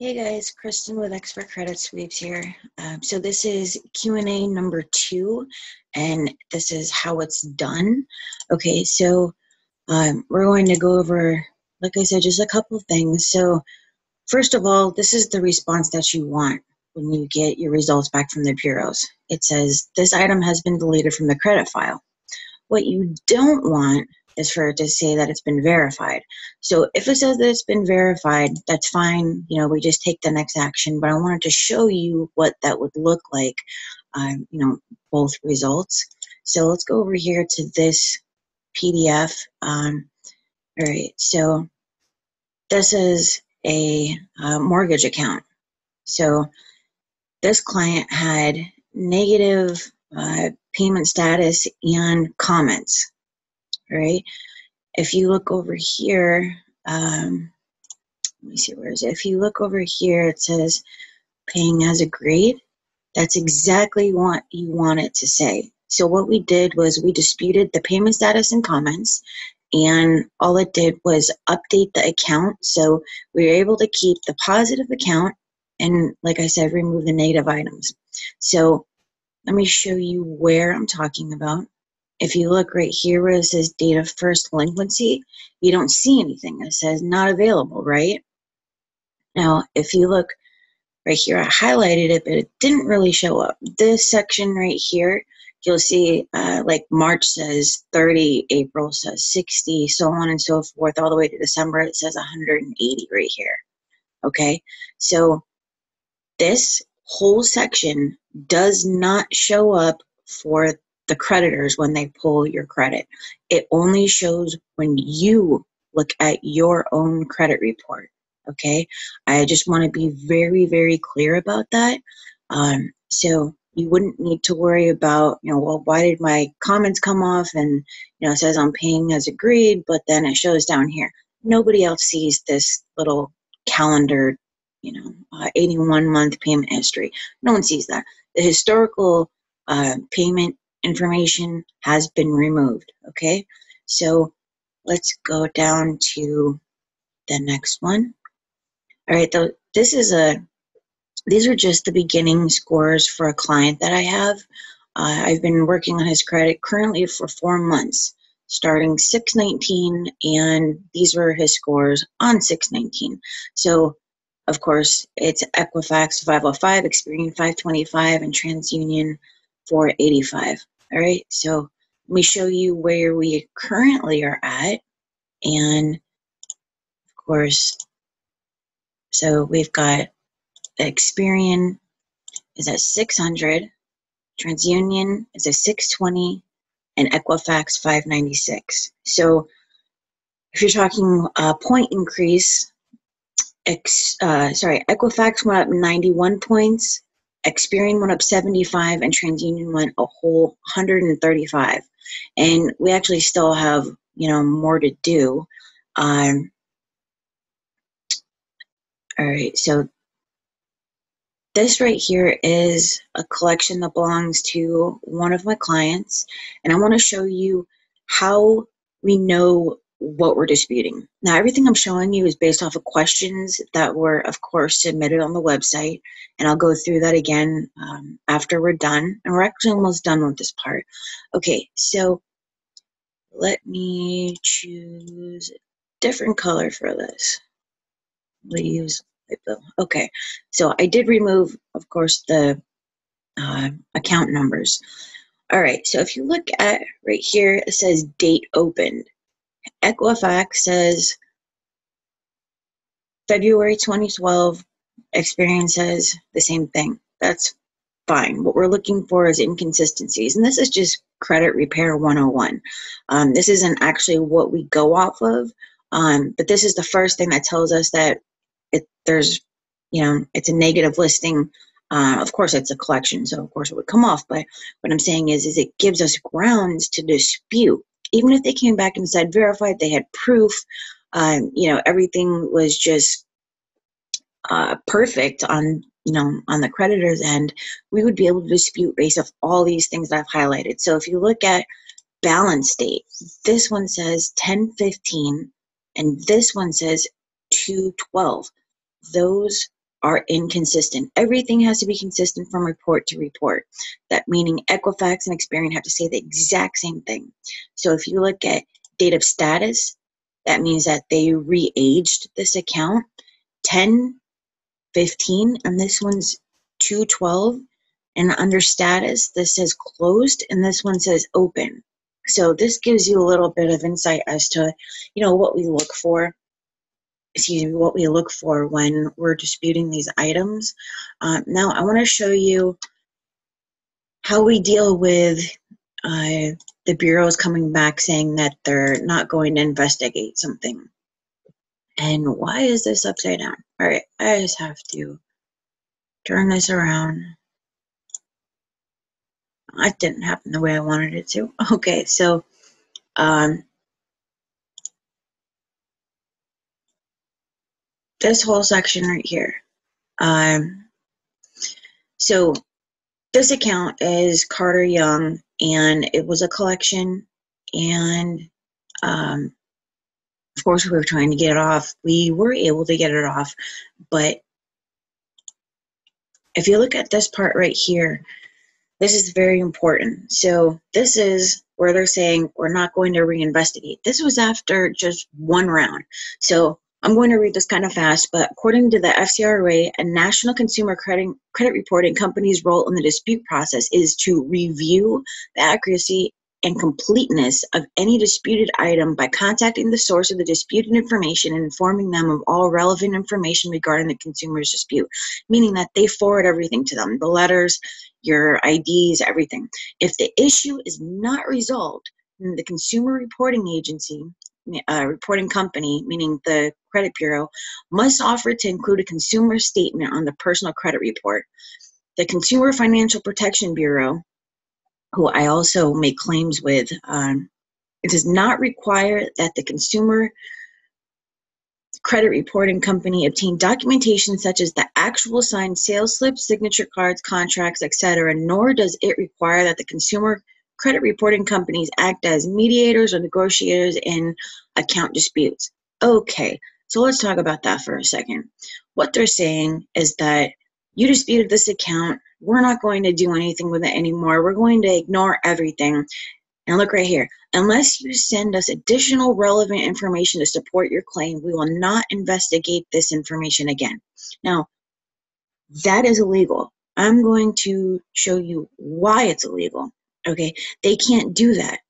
Hey guys, Kristen with Expert Credit Sweeps here. So this is Q&A number 2, and this is how it's done. Okay, so we're going to go over, like I said, just a couple of things. So first of all, this is the response that you want when you get your results back from the bureaus. It says, this item has been deleted from the credit file. What you don't want is for it to say that it's been verified. So if it says that it's been verified, that's fine. You know, we just take the next action, but I wanted to show you what that would look like, both results. So let's go over here to this PDF. All right, so this is a mortgage account. So this client had negative payment status and comments, right? If you look over here, let me see, where is it? If you look over here, it says paying as agreed. That's exactly what you want it to say. So what we did was we disputed the payment status and comments, and all it did was update the account. So we were able to keep the positive account and, like I said, remove the negative items. So let me show you where I'm talking about. If you look right here where it says date of first delinquency, you don't see anything. It says not available, right? Now, if you look right here, I highlighted it, but it didn't really show up. This section right here, you'll see like March says 30, April says 60, so on and so forth, all the way to December, it says 180 right here, okay? So this whole section does not show up for the creditors when they pull your credit. It only shows when you look at your own credit report, okay? I just want to be very, very clear about that. So you wouldn't need to worry about, well, why did my comments come off? And, it says I'm paying as agreed, but then it shows down here. Nobody else sees this little calendar 81-month payment history. No one sees that. The historical payment information has been removed, okay? So let's go down to the next one. All right, these are just the beginning scores for a client that I have. I've been working on his credit currently for 4 months, starting 619, and these were his scores on 619. So of course, it's Equifax 505, Experian 525, and TransUnion 485. All right, so let me show you where we currently are at. And of course, so we've got Experian is at 600, TransUnion is at 620, and Equifax 596. So if you're talking point increase, Equifax went up 91 points, Experian went up 75, and TransUnion went a whole 135. And we actually still have, more to do. All right, so this right here is a collection that belongs to one of my clients, and I want to show you how we know what we're disputing. Now, everything I'm showing you is based off of questions that were, of course, submitted on the website, and I'll go through that again after we're done, and we're actually almost done with this part. Okay, so let me choose a different color for this. We'll use light blue. Okay, so I did remove, of course, the account numbers. All right, so if you look at right here, it says date opened. Equifax says February 2012. Experian says the same thing. That's fine. What we're looking for is inconsistencies, and this is just credit repair 101. This isn't actually what we go off of, but this is the first thing that tells us that there's, it's a negative listing. Of course, it's a collection, so of course it would come off. But what I'm saying is it gives us grounds to dispute. Even if they came back and said verified, they had proof, everything was just perfect on the creditor's end, we would be able to dispute based off all these things that I've highlighted. So if you look at balance date, this one says 10/15, and this one says 2/12. Those are inconsistent. Everything has to be consistent from report to report. That meaning Equifax and Experian have to say the exact same thing. So if you look at date of status, that means that they re-aged this account 10/15, and this one's 2/12. And under status, this says closed, and this one says open. So this gives you a little bit of insight as to, what we look for. What we look for when we're disputing these items. Now, I want to show you how we deal with the bureaus coming back saying that they're not going to investigate something. And why is this upside down? All right, I just have to turn this around. That didn't happen the way I wanted it to. Okay, so this whole section right here. So this account is Carter Young, and it was a collection, and of course we were trying to get it off. We were able to get it off, but if you look at this part right here, this is very important. So this is where they're saying we're not going to reinvestigate. This was after just one round. So I'm going to read this kind of fast, but according to the FCRA, a National Consumer Credit Reporting Company's role in the dispute process is to review the accuracy and completeness of any disputed item by contacting the source of the disputed information and informing them of all relevant information regarding the consumer's dispute, meaning that they forward everything to them, the letters, your IDs, everything. If the issue is not resolved, then the consumer reporting agency, reporting company, meaning the credit bureau, must offer to include a consumer statement on the personal credit report. The Consumer Financial Protection Bureau, who I also make claims with, it does not require that the consumer credit reporting company obtain documentation such as the actual signed sales slips, signature cards, contracts, etc., nor does it require that the consumer credit reporting companies act as mediators or negotiators in account disputes. Okay, so let's talk about that for a second. What they're saying is that you disputed this account, we're not going to do anything with it anymore, we're going to ignore everything. And look right here, unless you send us additional relevant information to support your claim, we will not investigate this information again. Now, that is illegal. I'm going to show you why it's illegal. Okay, they can't do that.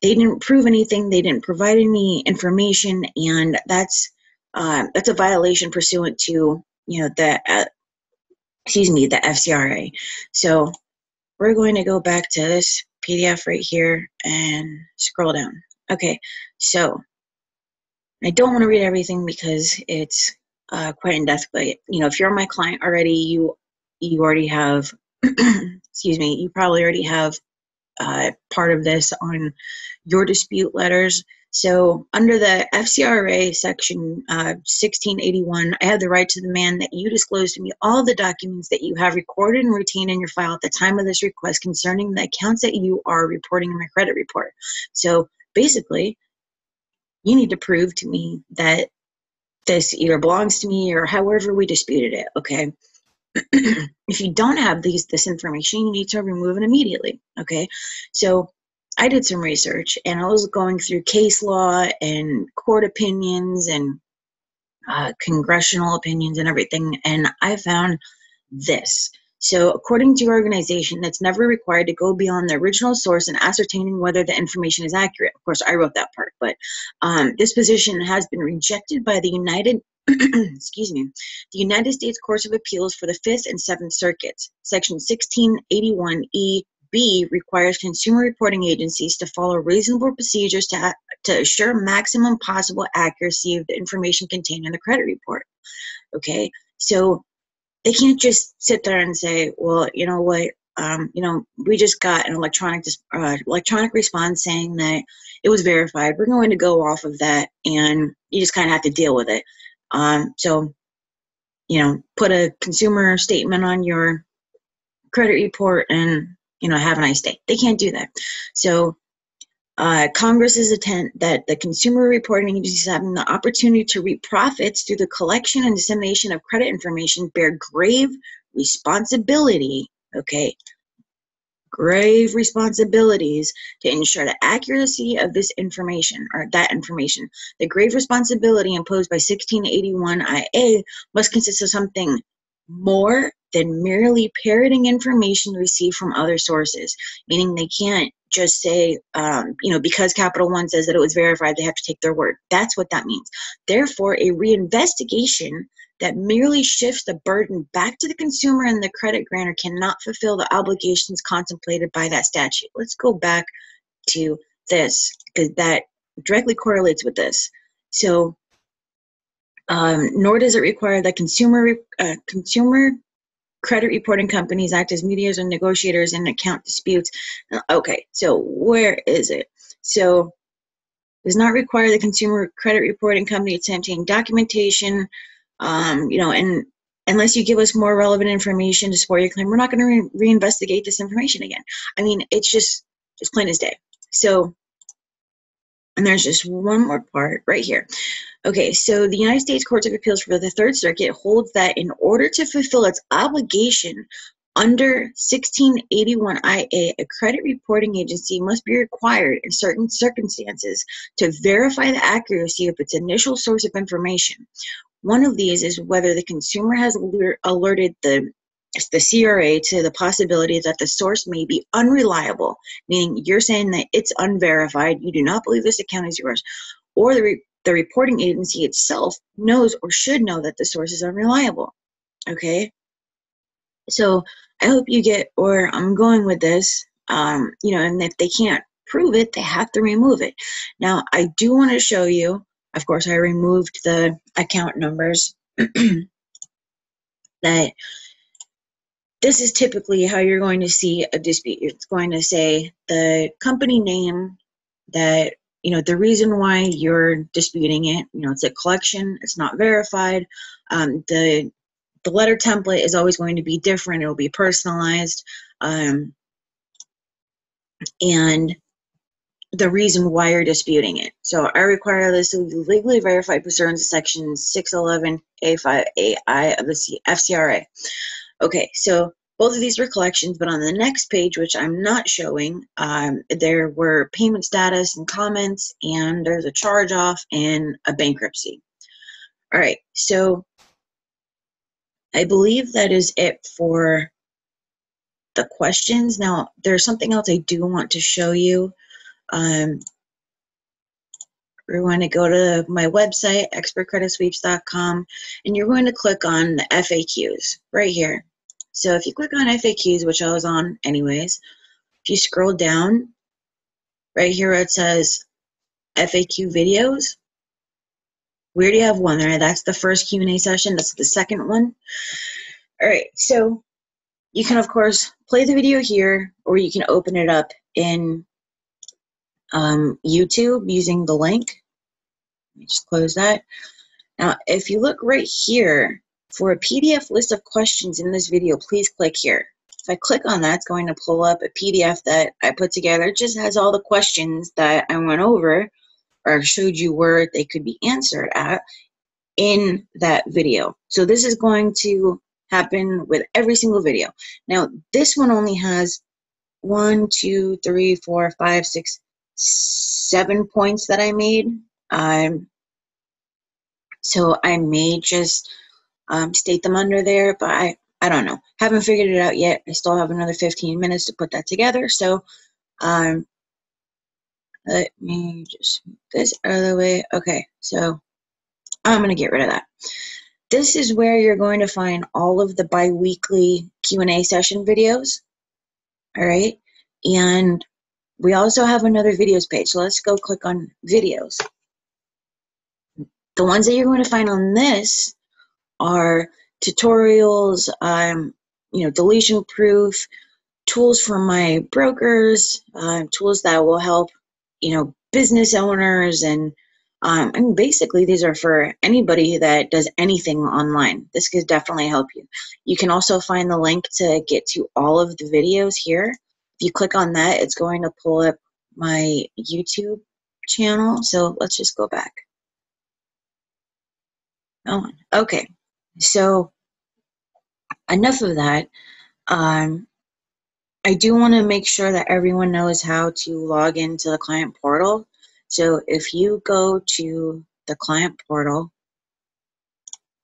They didn't prove anything, they didn't provide any information, and that's a violation pursuant to the FCRA. So we're going to go back to this PDF right here and scroll down. Okay, so I don't want to read everything because it's quite in depth, but if you're my client already, you already have excuse me, you probably already have part of this on your dispute letters. So under the FCRA section 1681, I have the right to demand that you disclose to me all the documents that you have recorded and retained in your file at the time of this request concerning the accounts that you are reporting in my credit report. So basically, you need to prove to me that this either belongs to me or however we disputed it, okay? If you don't have this information, you need to remove it immediately, okay? So I did some research, and I was going through case law and court opinions and congressional opinions and everything, and I found this. So according to your organization, it's never required to go beyond the original source in ascertaining whether the information is accurate. Of course, I wrote that part, but this position has been rejected by the United States Courts of Appeals for the 5th and 7th Circuits. Section 1681E(b) requires consumer reporting agencies to follow reasonable procedures to assure maximum possible accuracy of the information contained in the credit report. Okay, so they can't just sit there and say, well, you know what, we just got an electronic response saying that it was verified. We're going to go off of that, and you just kind of have to deal with it. So, put a consumer statement on your credit report and, have a nice day. They can't do that. So Congress's intent that the consumer reporting agencies having the opportunity to reap profits through the collection and dissemination of credit information bear grave responsibility, okay, grave responsibilities to ensure the accuracy of this information or that information. The grave responsibility imposed by 1681 IA must consist of something more than merely parroting information received from other sources, meaning they can't just say, because Capital One says that it was verified, they have to take their word. That's what that means. Therefore, a reinvestigation that merely shifts the burden back to the consumer and the credit grantor cannot fulfill the obligations contemplated by that statute. Let's go back to this because that directly correlates with this. So, nor does it require that consumer credit reporting companies act as mediators and negotiators in account disputes. Okay, so where is it? So, does not require the consumer credit reporting company to obtain documentation, and unless you give us more relevant information to support your claim, we're not going to reinvestigate this information again. I mean, it's just plain as day. So, and there's just one more part right here. Okay, so the United States Courts of Appeals for the Third Circuit holds that in order to fulfill its obligation under 1681 IA, a credit reporting agency must be required in certain circumstances to verify the accuracy of its initial source of information. One of these is whether the consumer has alerted the CRA to the possibility that the source may be unreliable, meaning you're saying that it's unverified, you do not believe this account is yours, or the reporting agency itself knows or should know that the source is unreliable. Okay? So I hope you get where I'm going with this, and if they can't prove it, they have to remove it. Now, I do want to show you, of course, I removed the account numbers, that this is typically how you're going to see a dispute. It's going to say the company name, that, the reason why you're disputing it, it's a collection, it's not verified. The letter template is always going to be different. It'll be personalized. And the reason why you're disputing it. So I require this to be legally verified pursuant to section 611A5AI of the FCRA. Okay, so both of these were collections, but on the next page, which I'm not showing, there were payment status and comments, and there's a charge off and a bankruptcy. All right, so I believe that is it for the questions. Now, there's something else I do want to show you. We're going to go to my website, expertcreditsweeps.com, and you're going to click on the FAQs right here. So if you click on FAQs, which I was on anyways, if you scroll down, right here it says FAQ videos. We already have one there. That's the first Q&A session. That's the second one. All right, so you can, of course, play the video here, or you can open it up in YouTube using the link. Let me just close that. Now, if you look right here, for a PDF list of questions in this video, please click here. If I click on that, it's going to pull up a PDF that I put together. It just has all the questions that I went over or showed you where they could be answered at in that video. So this is going to happen with every single video. Now, this one only has 1, 2, 3, 4, 5, 6, 7 points that I made. So I may just state them under there, but I don't know. Haven't figured it out yet. I still have another 15 minutes to put that together. So let me just move this out of the way. Okay, so I'm going to get rid of that. This is where you're going to find all of the bi-weekly Q&A session videos. All right, and we also have another videos page. So let's go click on videos. The ones that you're going to find on this are tutorials, deletion proof, tools for my brokers, tools that will help, business owners, and basically these are for anybody that does anything online. This could definitely help you. You can also find the link to get to all of the videos here. If you click on that, it's going to pull up my YouTube channel. So let's just go back. Oh, okay. So enough of that. I do want to make sure that everyone knows how to log into the client portal. So if you go to the client portal,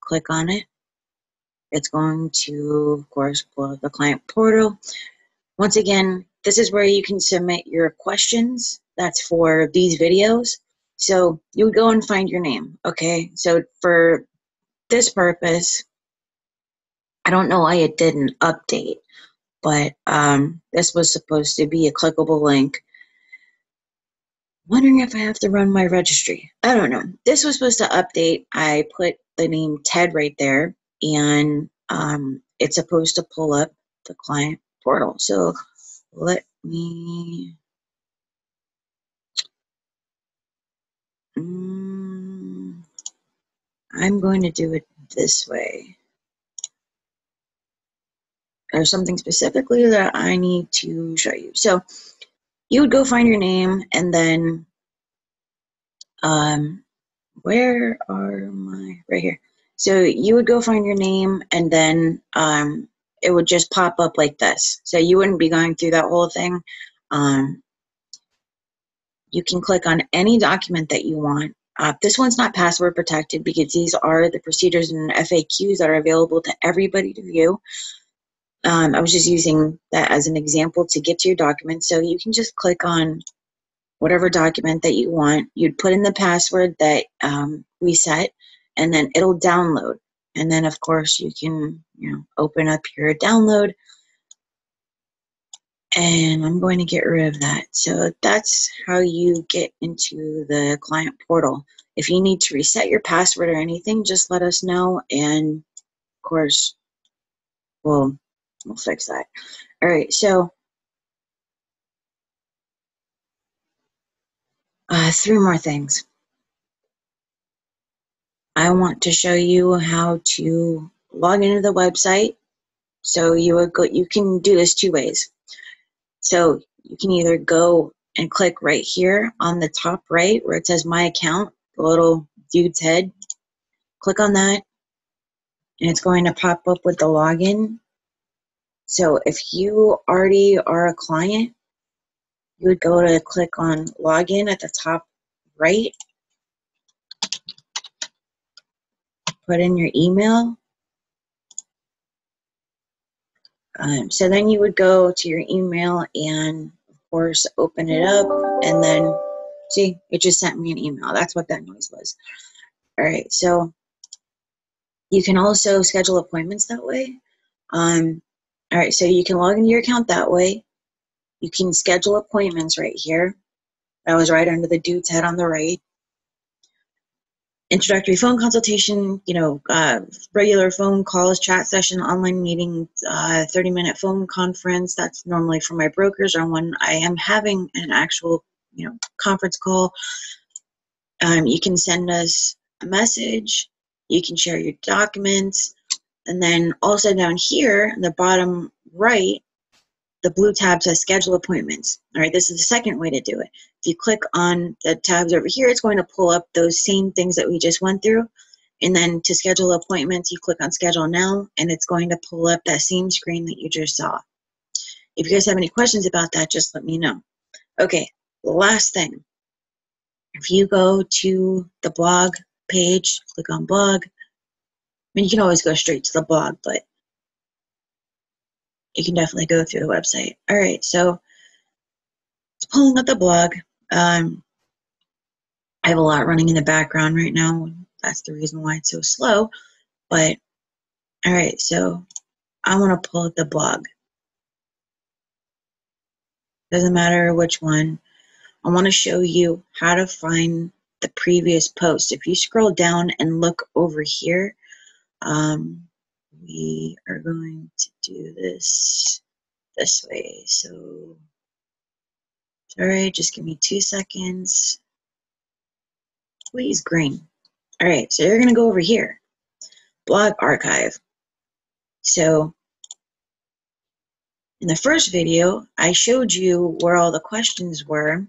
click on it, it's going to, of course, pull up the client portal. Once again, this is where you can submit your questions. That's for these videos. So you would go and find your name, okay? So for this purpose, I don't know why it didn't update, but this was supposed to be a clickable link. Wondering if I have to run my registry. I don't know. This was supposed to update. I put the name Ted right there, and it's supposed to pull up the client portal. So let me, I'm going to do it this way. There's something specifically that I need to show you. So you would go find your name, and then where are my, right here. So you would go find your name, and then it would just pop up like this. So you wouldn't be going through that whole thing. You can click on any document that you want. This one's not password protected because these are the procedures and FAQs that are available to everybody to view. I was just using that as an example to get to your document. So you can just click on whatever document that you want. You'd put in the password that we set, and then it'll download. And then, of course, you can open up your download. And I'm going to get rid of that. So that's how you get into the client portal. If you need to reset your password or anything, just let us know. And, of course, we'll fix that. All right, so 3 more things. I want to show you how to log into the website. So you can do this 2 ways. So you can either go and click right here on the top right where it says My Account, the little dude's head. Click on that, and it's going to pop up with the login. So if you already are a client, you would go to click on Login at the top right, put in your email. So then you would go to your email and, of course, open it up, and then, see, it just sent me an email. That's what that noise was. All right, so you can also schedule appointments that way. All right, so you can log into your account that way. You can schedule appointments right here. That was right under the dude's head on the right. Introductory phone consultation, regular phone calls, chat session, online meeting, 30-minute phone conference. That's normally for my brokers or when I am having an actual, conference call. You can send us a message. You can share your documents. And then also down here in the bottom right, the blue tab says schedule appointments. All right, this is the second way to do it. If you click on the tabs over here, it's going to pull up those same things that we just went through. And then to schedule appointments, you click on schedule now, and it's going to pull up that same screen that you just saw. If you guys have any questions about that, just let me know. Okay, last thing. If you go to the blog page, click on blog. I mean, you can always go straight to the blog, but you can definitely go through the website. All right, so it's pulling up the blog. I have a lot running in the background right now. That's the reason why it's so slow. But, all right, so I want to pull up the blog. Doesn't matter which one. I want to show you how to find the previous post. If you scroll down and look over here, we are going to do this way. So, sorry, just give me 2 seconds. Please, green. All right, so you're going to go over here, blog archive. So in the first video, I showed you where all the questions were,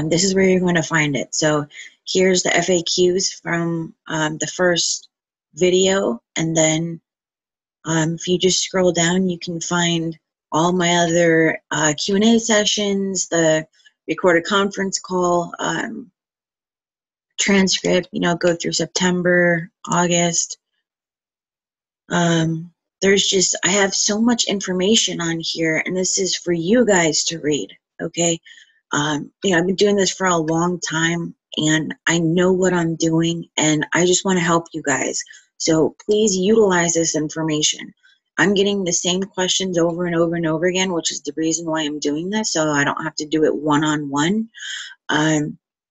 this is where you're going to find it. So here's the FAQs from the first video, and then if you just scroll down, you can find all my other Q&A sessions, the recorded conference call, transcript, go through September, August. I have so much information on here, and this is for you guys to read, okay? I've been doing this for a long time, and I know what I'm doing, and I just want to help you guys. So please utilize this information. I'm getting the same questions over and over and over again, which is the reason why I'm doing this, so I don't have to do it one-on-one.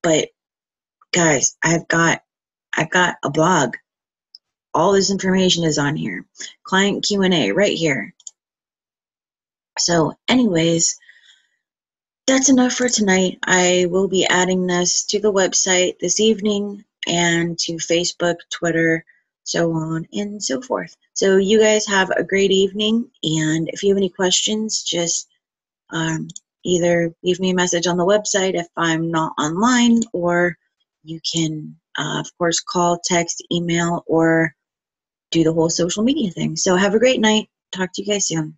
But guys, I've got a blog. All this information is on here. Client Q&A right here. So anyways, that's enough for tonight. I will be adding this to the website this evening and to Facebook, Twitter, so on and so forth. So you guys have a great evening, and if you have any questions, just either leave me a message on the website if I'm not online, or you can, of course, call, text, email, or do the whole social media thing. So have a great night. Talk to you guys soon.